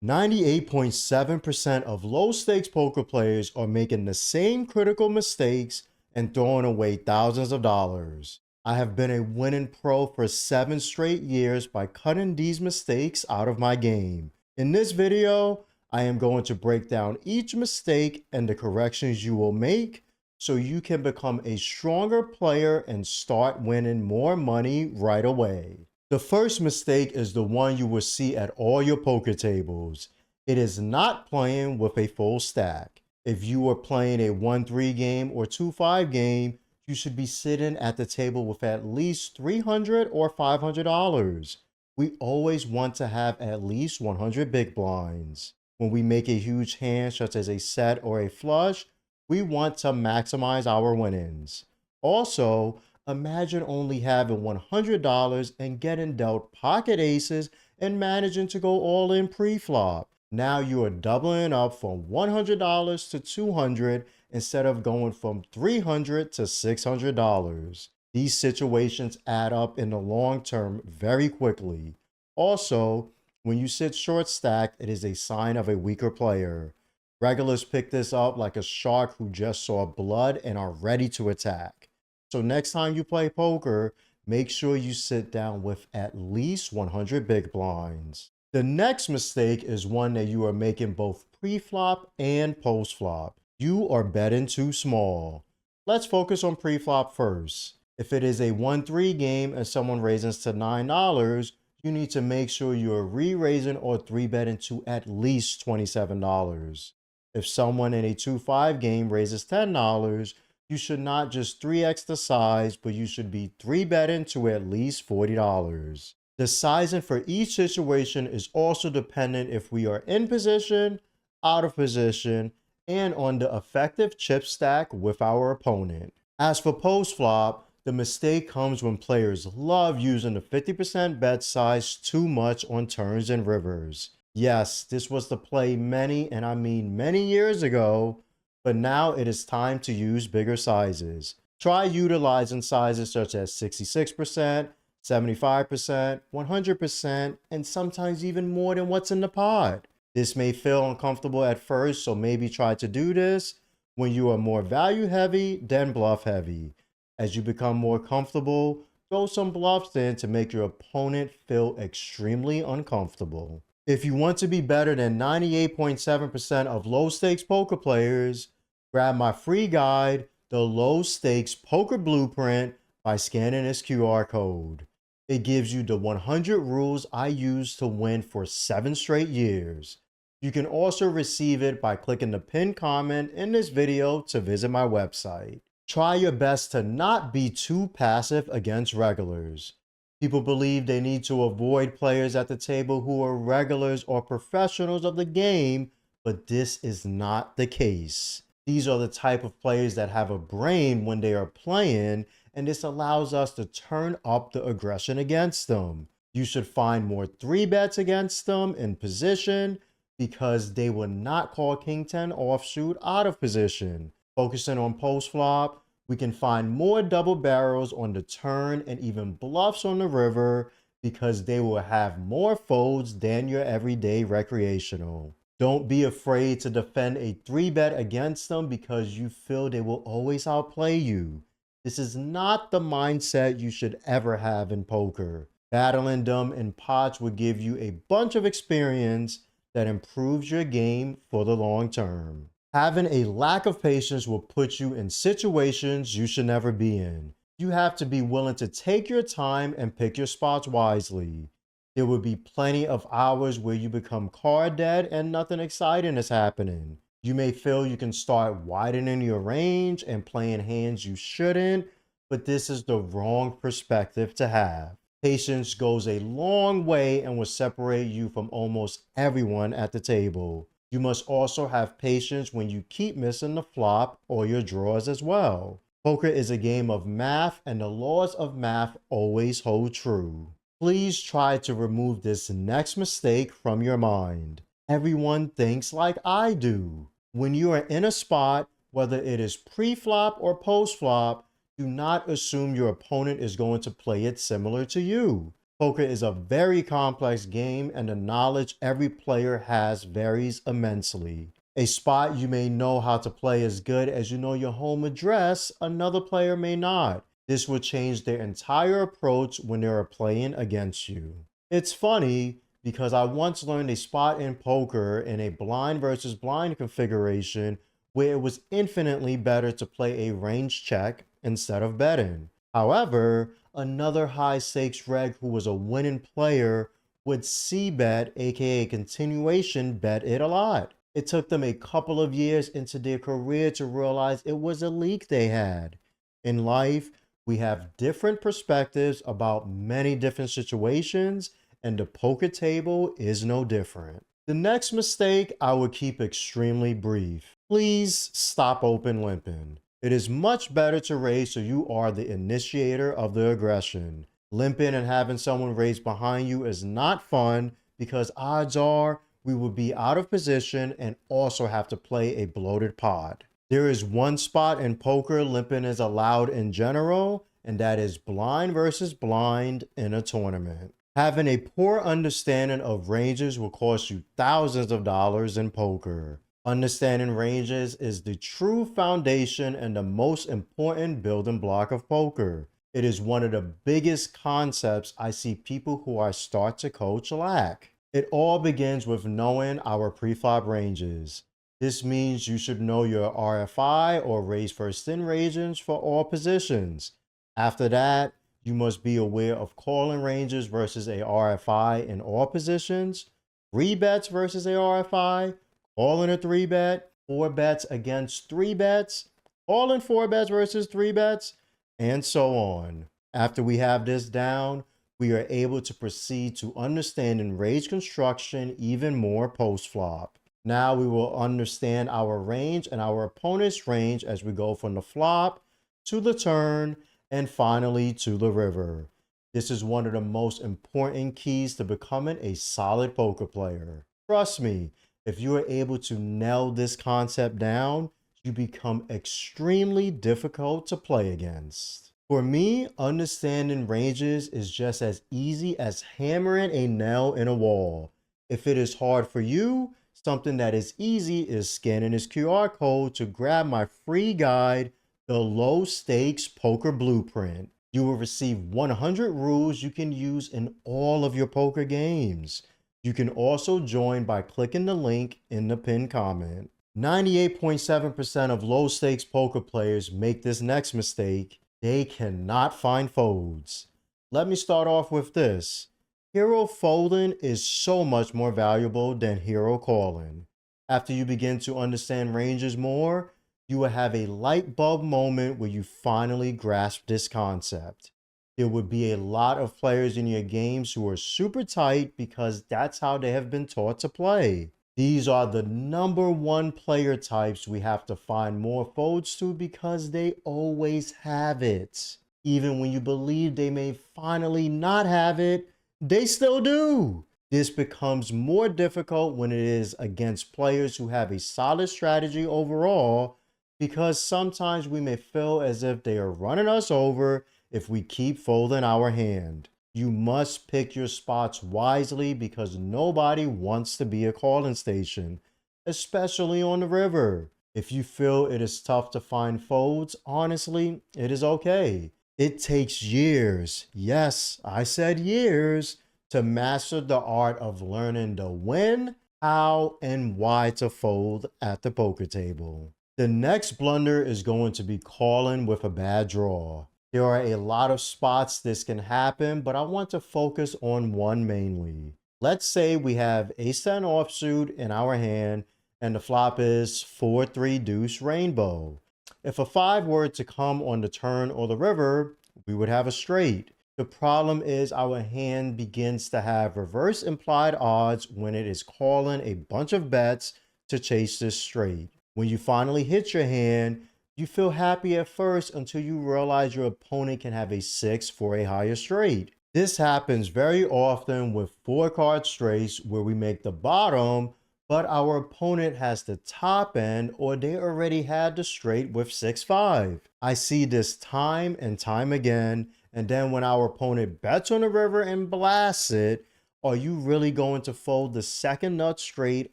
98.7% of low stakes poker players are making the same critical mistakes and throwing away thousands of dollars. I have been a winning pro for 7 straight years by cutting these mistakes out of my game. In this video, I am going to break down each mistake and the corrections you will make so you can become a stronger player and start winning more money right away. The first mistake is the one you will see at all your poker tables. It is not playing with a full stack. If you are playing a 1-3 game or 2-5 game, you should be sitting at the table with at least $300 or $500. We always want to have at least 100 big blinds. When we make a huge hand, such as a set or a flush, we want to maximize our winnings. Also, imagine only having $100 and getting dealt pocket aces and managing to go all in pre-flop. Now you are doubling up from $100 to $200 instead of going from $300 to $600. These situations add up in the long term very quickly. Also, when you sit short stacked, it is a sign of a weaker player. Regulars pick this up like a shark who just saw blood and are ready to attack. So next time you play poker, make sure you sit down with at least 100 big blinds. The next mistake is one that you are making both pre-flop and post-flop. You are betting too small. Let's focus on pre-flop first. If it is a 1-3 game and someone raises to $9, you need to make sure you are re-raising or 3-betting to at least $27. If someone in a 2-5 game raises $10, you should not just 3x the size, but you should be 3-betting to at least $40. The sizing for each situation is also dependent if we are in position, out of position, and on the effective chip stack with our opponent. As for post-flop, the mistake comes when players love using the 50% bet size too much on turns and rivers. Yes, this was the play many, and I mean many years ago, but now it is time to use bigger sizes. Try utilizing sizes such as 66%, 75%, 100%, and sometimes even more than what's in the pot. This may feel uncomfortable at first, so maybe try to do this when you are more value heavy than bluff heavy. As you become more comfortable, throw some bluffs in to make your opponent feel extremely uncomfortable. If you want to be better than 98.7% of low stakes poker players, grab my free guide, The Low Stakes Poker Blueprint, by scanning this QR code. It gives you the 100 rules I used to win for 7 straight years. You can also receive it by clicking the pinned comment in this video to visit my website. Try your best to not be too passive against regulars. People believe they need to avoid players at the table who are regulars or professionals of the game, but this is not the case. These are the type of players that have a brain when they are playing, and this allows us to turn up the aggression against them. You should find more 3-bets against them in position because they will not call King 10 offsuit out of position. Focusing on post-flop, we can find more double barrels on the turn and even bluffs on the river because they will have more folds than your everyday recreational. Don't be afraid to defend a 3-bet against them because you feel they will always outplay you. This is not the mindset you should ever have in poker. Battling them in pots will give you a bunch of experience that improves your game for the long term. Having a lack of patience will put you in situations you should never be in. You have to be willing to take your time and pick your spots wisely. There will be plenty of hours where you become card dead and nothing exciting is happening. You may feel you can start widening your range and playing hands you shouldn't, but this is the wrong perspective to have. Patience goes a long way and will separate you from almost everyone at the table. You must also have patience when you keep missing the flop or your draws as well. Poker is a game of math, and the laws of math always hold true. Please try to remove this next mistake from your mind. Everyone thinks like I do. When you are in a spot, whether it is pre-flop or post-flop, do not assume your opponent is going to play it similar to you. Poker is a very complex game, and the knowledge every player has varies immensely. A spot you may know how to play as good as you know your home address, another player may not. This would change their entire approach when they are playing against you. It's funny because I once learned a spot in poker in a blind versus blind configuration where it was infinitely better to play a range check instead of betting. However, another high stakes reg who was a winning player would c-bet, aka continuation bet it a lot. It took them a couple of years into their career to realize it was a leak they had. In life, we have different perspectives about many different situations, and the poker table is no different. The next mistake I would keep extremely brief. Please stop open limping. It is much better to raise so you are the initiator of the aggression. Limping and having someone raise behind you is not fun because odds are we will be out of position and also have to play a bloated pot. There is one spot in poker limping is allowed in general, and that is blind versus blind in a tournament. Having a poor understanding of ranges will cost you thousands of dollars in poker. Understanding ranges is the true foundation and the most important building block of poker. It is one of the biggest concepts I see people who I start to coach lack. It all begins with knowing our preflop ranges. This means you should know your RFI or raise first in ranges for all positions. After that, you must be aware of calling ranges versus a RFI in all positions, 3 bets versus a RFI, calling a 3 bet, 4 bets against 3 bets, calling 4 bets versus 3 bets, and so on. After we have this down, we are able to proceed to understanding range construction even more post-flop. Now we will understand our range and our opponent's range as we go from the flop to the turn and finally to the river. This is one of the most important keys to becoming a solid poker player. Trust me, if you are able to nail this concept down, you become extremely difficult to play against. For me, understanding ranges is just as easy as hammering a nail in a wall. If it is hard for you, something that is easy is scanning this QR code to grab my free guide, The Low Stakes Poker Blueprint. You will receive 100 rules you can use in all of your poker games. You can also join by clicking the link in the pinned comment. 98.7% of low stakes poker players make this next mistake. They cannot find folds. Let me start off with this. Hero folding is so much more valuable than hero calling. After you begin to understand ranges more, you will have a light bulb moment where you finally grasp this concept. There would be a lot of players in your games who are super tight because that's how they have been taught to play. These are the number one player types we have to find more folds to because they always have it. Even when you believe they may finally not have it, they still do. This becomes more difficult when it is against players who have a solid strategy overall, because sometimes we may feel as if they are running us over if we keep folding our hand. You must pick your spots wisely because nobody wants to be a calling station, especially on the river. If you feel it is tough to find folds, honestly, it is okay. It takes years, yes, I said years, to master the art of learning the when, how, and why to fold at the poker table. The next blunder is going to be calling with a bad draw. There are a lot of spots this can happen, but I want to focus on one mainly. Let's say we have ace-10 offsuit in our hand and the flop is 4-3 deuce rainbow. If a 5 were to come on the turn or the river, we would have a straight. The problem is our hand begins to have reverse implied odds when it is calling a bunch of bets to chase this straight. When you finally hit your hand, you feel happy at first until you realize your opponent can have a 6 for a higher straight. This happens very often with 4-card straights where we make the bottom, but our opponent has the top end or they already had the straight with 6-5. I see this time and time again, And then when our opponent bets on the river and blasts it, are you really going to fold the second nut straight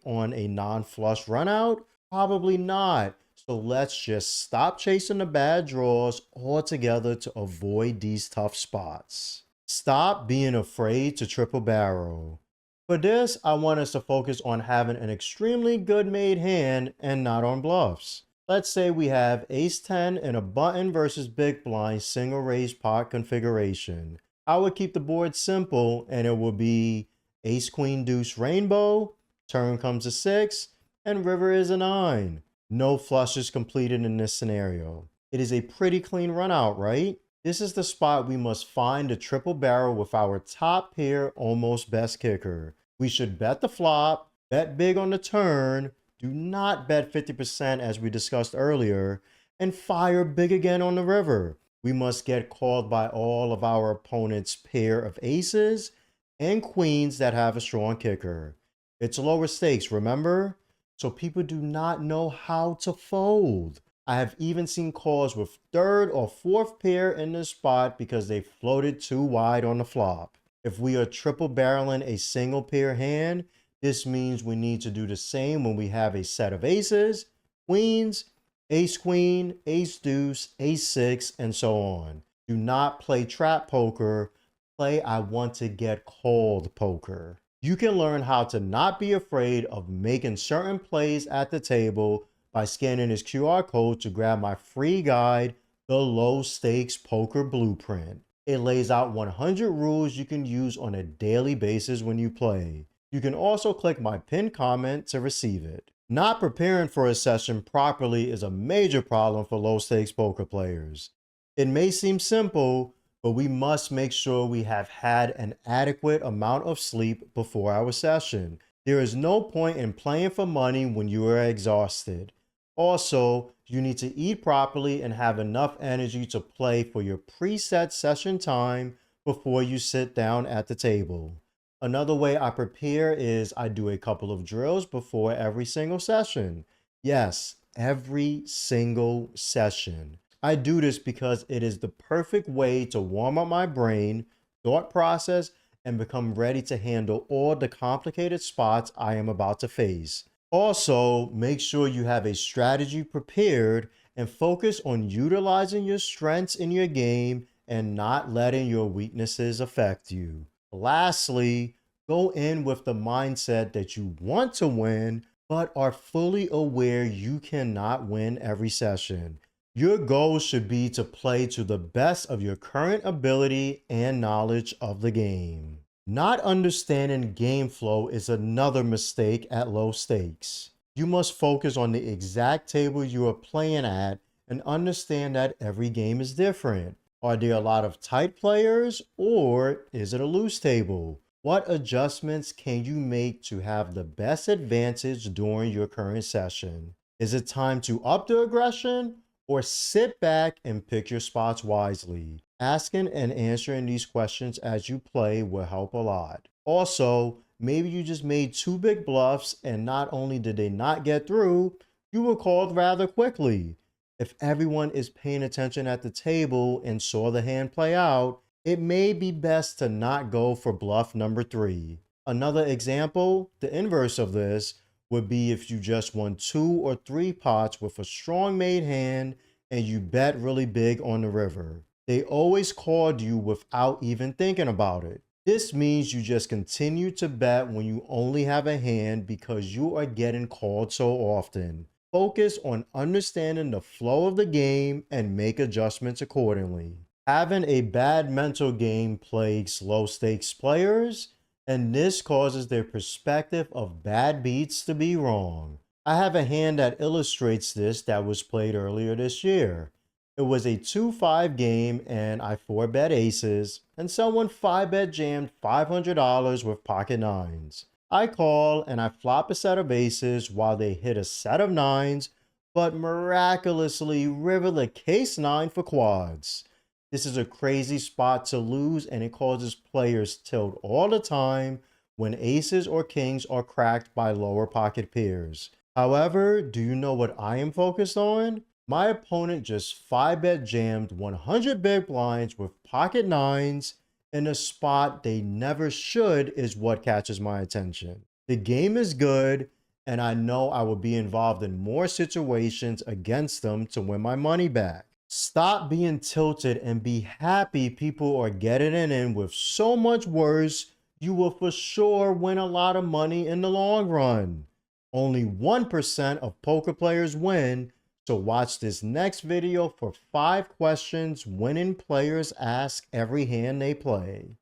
on a non-flush runout? Probably not. So let's just stop chasing the bad draws altogether to avoid these tough spots. Stop being afraid to triple barrel. For this, I want us to focus on having an extremely good made hand and not on bluffs. Let's say we have ace 10 in a button versus big blind single raise pot configuration. I would keep the board simple and it will be ace queen deuce rainbow, turn comes a 6, and river is a 9. No flushes completed in this scenario. It is a pretty clean run out, right? This is the spot we must find the triple barrel with our top pair almost best kicker. We should bet the flop, bet big on the turn, do not bet 50% as we discussed earlier, and fire big again on the river. We must get called by all of our opponent's pair of aces and queens that have a strong kicker. It's lower stakes, remember? So people do not know how to fold. I have even seen calls with third or fourth pair in this spot because they floated too wide on the flop. If we are triple barreling a single pair hand, this means we need to do the same when we have a set of aces, queens, ace queen, ace deuce, ace 6, and so on. Do not play trap poker. Play I want to get called poker. You can learn how to not be afraid of making certain plays at the table by scanning this QR code to grab my free guide, The Low Stakes Poker Blueprint. It lays out 100 rules you can use on a daily basis when you play. You can also click my pinned comment to receive it. Not preparing for a session properly is a major problem for low stakes poker players. It may seem simple, but we must make sure we have had an adequate amount of sleep before our session. There is no point in playing for money when you are exhausted. Also, you need to eat properly and have enough energy to play for your preset session time before you sit down at the table. Another way I prepare is I do a couple of drills before every single session. Yes, every single session. I do this because it is the perfect way to warm up my brain, thought process, and become ready to handle all the complicated spots I am about to face. Also, make sure you have a strategy prepared and focus on utilizing your strengths in your game and not letting your weaknesses affect you. Lastly, go in with the mindset that you want to win, but are fully aware you cannot win every session. Your goal should be to play to the best of your current ability and knowledge of the game. Not understanding game flow is another mistake at low stakes. You must focus on the exact table you are playing at and understand that every game is different. Are there a lot of tight players or is it a loose table? What adjustments can you make to have the best advantage during your current session? Is it time to up the aggression or sit back and pick your spots wisely? Asking and answering these questions as you play will help a lot. Also, maybe you just made two big bluffs and not only did they not get through, you were called rather quickly. If everyone is paying attention at the table and saw the hand play out, it may be best to not go for bluff number 3. Another example, the inverse of this, would be if you just won 2 or 3 pots with a strong made hand and you bet really big on the river. They always called you without even thinking about it. This means you just continue to bet when you only have a hand because you are getting called so often. Focus on understanding the flow of the game and make adjustments accordingly. Having a bad mental game plagues low stakes players, and this causes their perspective of bad beats to be wrong. I have a hand that illustrates this that was played earlier this year. It was a 2-5 game and I 4-bet aces, and someone 5-bet jammed $500 with pocket nines. I call and I flop a set of aces while they hit a set of nines, but miraculously river the case 9 for quads. This is a crazy spot to lose and it causes players tilt all the time when aces or kings are cracked by lower pocket pairs. However, do you know what I am focused on? My opponent just 5-bet jammed 100 big blinds with pocket nines in a spot they never should is what catches my attention. The game is good, and I know I will be involved in more situations against them to win my money back. Stop being tilted and be happy people are getting it in with so much worse. You will for sure win a lot of money in the long run. Only 1% of poker players win, so watch this next video for 5 questions winning players ask every hand they play.